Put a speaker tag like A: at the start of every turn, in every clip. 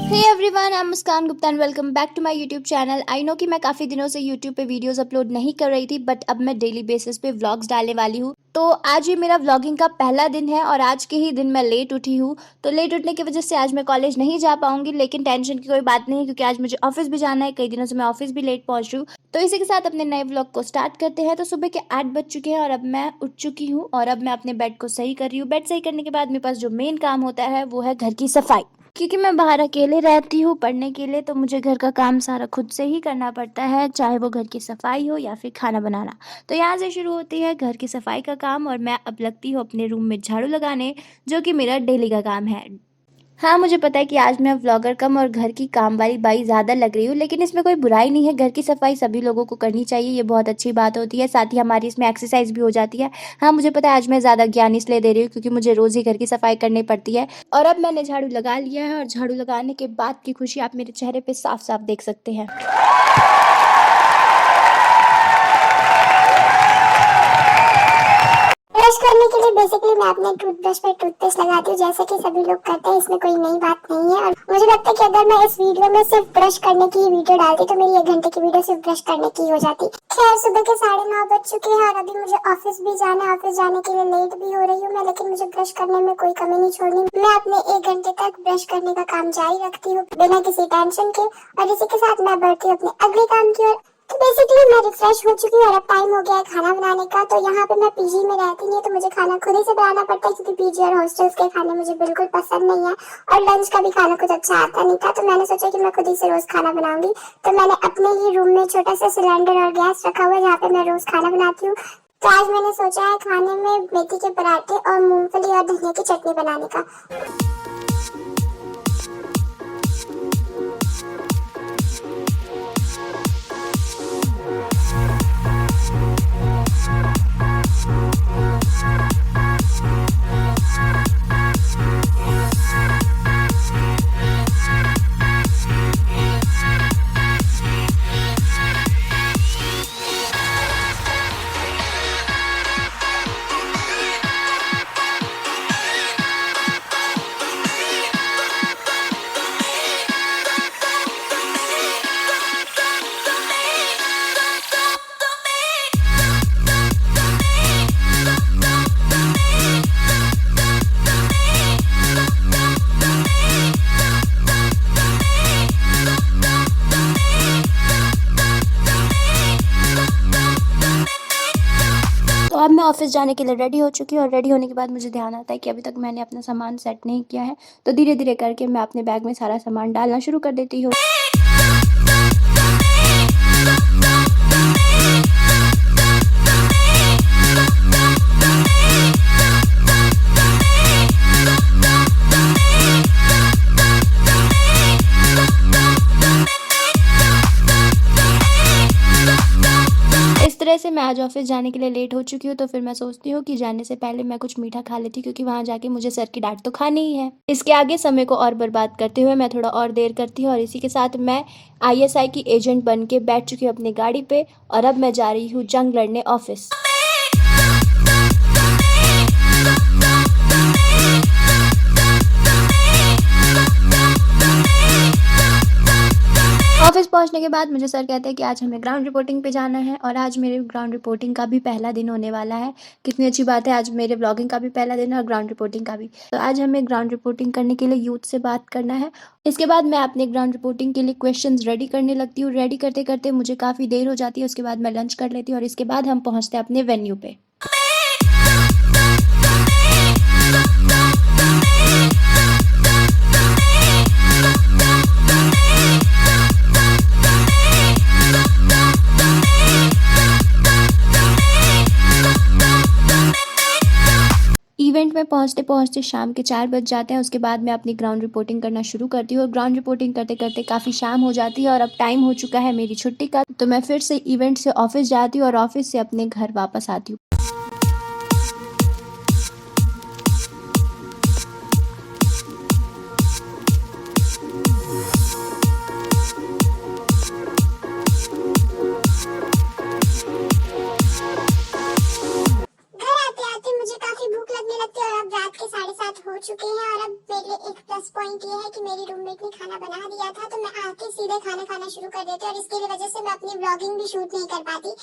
A: Hey everyone, I am Muskan Gupta and welcome back to my YouTube channel. I know कि मैं काफ़ी दिनों से यूट्यूब पे वीडियोस अपलोड नहीं कर रही थी, बट अब मैं डेली बेसिस पे व्लॉग्स डालने वाली हूँ। तो आज ये मेरा व्लॉगिंग का पहला दिन है और आज के ही दिन मैं लेट उठी हूँ। तो लेट उठने की वजह से आज मैं कॉलेज नहीं जा पाऊंगी, लेकिन टेंशन की कोई बात नहीं है क्योंकि आज मुझे ऑफिस भी जाना है। कई दिनों से मैं ऑफिस भी लेट पहुंच रही हूँ। तो इसी के साथ अपने नए व्लॉग को स्टार्ट करते हैं। तो सुबह के 8 बज चुके हैं और अब मैं उठ चुकी हूँ और अब मैं अपने बेड को सही कर रही हूँ। बेड सही करने के बाद मेरे पास जो मेन काम होता है वो है घर की सफाई, क्योंकि मैं बाहर अकेले रहती हूँ पढ़ने के लिए। तो मुझे घर का काम सारा खुद से ही करना पड़ता है, चाहे वो घर की सफाई हो या फिर खाना बनाना। तो यहाँ से शुरू होती है घर की सफाई का काम और मैं अब लगती हूँ अपने रूम में झाड़ू लगाने, जो कि मेरा डेली का काम है। हाँ, मुझे पता है कि आज मैं व्लॉगर कम और घर की काम वाली बाई ज़्यादा लग रही हूँ, लेकिन इसमें कोई बुराई नहीं है। घर की सफाई सभी लोगों को करनी चाहिए, ये बहुत अच्छी बात होती है। साथ ही हमारी इसमें एक्सरसाइज भी हो जाती है। हाँ, मुझे पता है आज मैं ज़्यादा ज्ञान इसलिए दे रही हूँ क्योंकि मुझे रोज़ ही घर की सफाई करनी पड़ती है। और अब मैंने झाड़ू लगा लिया है और झाड़ू लगाने के बाद की खुशी आप मेरे चेहरे पर साफ साफ देख सकते हैं।
B: ब्रश करने के लिए बेसिकली मैं अपने टूथब्रश पे टूथपेस्ट लगाती हूँ, जैसे कि सभी लोग करते हैं। इसमें कोई नई बात नहीं है और मुझे लगता है कि अगर मैं इस वीडियो में सिर्फ ब्रश करने की वीडियो डालती तो मेरी 1 घंटे की वीडियो सिर्फ ब्रश करने की हो जाती। खैर, सुबह के 9:30 बज चुके हैं और अभी मुझे ऑफिस भी जाना है। ऑफिस जाने के लिए लेट भी हो रही हूँ मैं, लेकिन मुझे ब्रश करने में कोई कमी नहीं छोड़नी। मैं अपने 1 घंटे तक ब्रश करने का काम जारी रखती हूँ बिना किसी टेंशन के, और इसी के साथ मैं बढ़ती हूँ अपने अगले काम की ओर। तो बेसिकली मैं रिफ्रेश हो चुकी हूँ और अब टाइम हो गया है खाना बनाने का। तो यहाँ पे मैं पीजी में रहती नहीं, तो मुझे खाना खुद ही से बनाना पड़ता है क्योंकि पीजी और हॉस्टल्स के खाने मुझे बिल्कुल पसंद नहीं है और लंच का भी खाना कुछ अच्छा आता नहीं था। तो मैंने सोचा कि मैं खुद ही से रोज खाना बनाऊंगी। तो मैंने अपने ही रूम में छोटा सा सिलेंडर और गैस रखा हुआ है जहाँ पे मैं रोज खाना बनाती हूँ। तो आज मैंने सोचा है खाने में मेथी के पराठे और मूंगफली और धनिया की चटनी बनाने का।
A: तो अब मैं ऑफिस जाने के लिए रेडी हो चुकी हूँ और रेडी होने के बाद मुझे ध्यान आता है कि अभी तक मैंने अपना सामान सेट नहीं किया है। तो धीरे धीरे करके मैं अपने बैग में सारा सामान डालना शुरू कर देती हूँ। से मैं आज ऑफिस जाने के लिए लेट हो चुकी हूँ, तो फिर मैं सोचती हूँ कि जाने से पहले मैं कुछ मीठा खा लेती, क्योंकि वहां जाके मुझे सर की डांट तो खानी ही है। इसके आगे समय को और बर्बाद करते हुए मैं थोड़ा और देर करती हूँ और इसी के साथ मैं आईएसआई की एजेंट बन के बैठ चुकी हूँ अपनी गाड़ी पे और अब मैं जा रही हूँ जंग लड़ने ऑफिस। ऑफिस पहुंचने के बाद मुझे सर कहते हैं कि आज हमें ग्राउंड रिपोर्टिंग पे जाना है और आज मेरे ग्राउंड रिपोर्टिंग का भी पहला दिन होने वाला है। कितनी अच्छी बात है, आज मेरे ब्लॉगिंग का भी पहला दिन है और ग्राउंड रिपोर्टिंग का भी। तो आज हमें ग्राउंड रिपोर्टिंग करने के लिए यूथ से बात करना है। इसके बाद मैं अपने ग्राउंड रिपोर्टिंग के लिए क्वेश्चंस रेडी करने लगती हूँ। रेडी करते करते मुझे काफ़ी देर हो जाती है। उसके बाद मैं लंच कर लेती हूँ और इसके बाद हम पहुँचते हैं अपने वेन्यू पे। इवेंट में पहुंचते पहुंचते शाम के 4 बज जाते हैं। उसके बाद मैं अपनी ग्राउंड रिपोर्टिंग करना शुरू करती हूँ और ग्राउंड रिपोर्टिंग करते करते काफ़ी शाम हो जाती है और अब टाइम हो चुका है मेरी छुट्टी का। तो मैं फिर से इवेंट से ऑफिस जाती हूँ और ऑफिस से अपने घर वापस आती हूँ।
B: हो चुके हैं और अब मेरे लिए एक प्लस पॉइंट ये है कि मेरी रूममेट ने खाना बना दिया था, तो मैं आके सीधे खाना खाना शुरू कर देती हूँ और इसकी वजह से मैं अपनी व्लॉगिंग भी शूट नहीं कर पाती।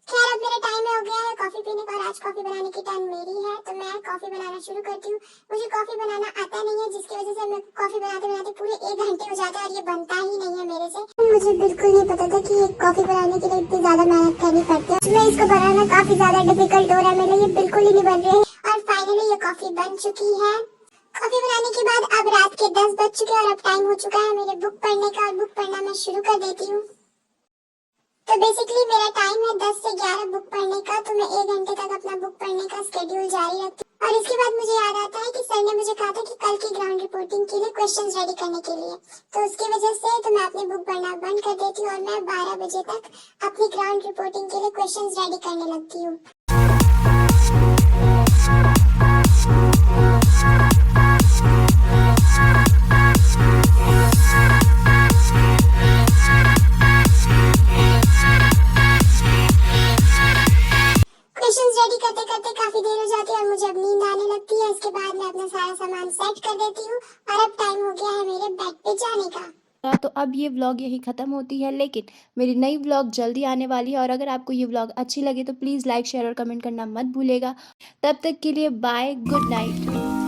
B: खैर, अब मेरा टाइम हो गया है कॉफी पीने का और आज कॉफी बनाने की टर्न मेरी है, तो मैं कॉफी बनाना शुरू करती हूँ। मुझे कॉफी बनाना आता नहीं है, जिसकी वजह से मैं कॉफी बनाते बनाते पूरे 1 घंटे हो जाते हैं और ये बनता ही नहीं है मेरे से। मुझे बिल्कुल नहीं पता था कि ये कॉफी बनाने के लिए इतनी ज्यादा मेहनत करनी पड़ती है। मैं इसको बनाना काफी ज्यादा डिफिकल्ट हो रहा है मेरे लिए, बिल्कुल ही नहीं बन रही है और फाइनली ये कॉफी बन चुकी है। कॉफी बनाने के बाद अब रात के 10 बज चुके हैं और अब टाइम हो चुका है मेरे बुक पढ़ने का और बुक पढ़ना मैं शुरू कर देती हूँ। तो बेसिकली मेरा टाइम है 10 से 11 बुक पढ़ने का, तो मैं 1 घंटे तक अपना बुक पढ़ने का स्केड्यूल जारी रखती हूँ। और इसके बाद मुझे याद आता है कि सर ने मुझे कहा था कि कल की ग्राउंड रिपोर्टिंग के लिए क्वेश्चंस रेडी करने के लिए, तो उसकी वजह से तो मैं अपनी बुक पढ़ना बंद कर देती हूँ और मैं 12 बजे तक अपनी ग्राउंड रिपोर्टिंग के लिए क्वेश्चंस रेडी करने लगती हूँ। रेडी करते करते काफी देर हो जाती है और मुझे अब नींद आने लगती है। इसके बाद मैं अपना सारा सामान सेट कर देती हूँ और अब टाइम हो गया है मेरे बेड पे जाने का।
A: तो अब ये व्लॉग यहीं ख़त्म होती है, लेकिन मेरी नई व्लॉग जल्दी आने वाली है और अगर आपको ये व्लॉग अच्छी लगे तो प्लीज़ लाइक शेयर और कमेंट करना मत भूलेगा। तब तक के लिए बाय, गुड नाइट।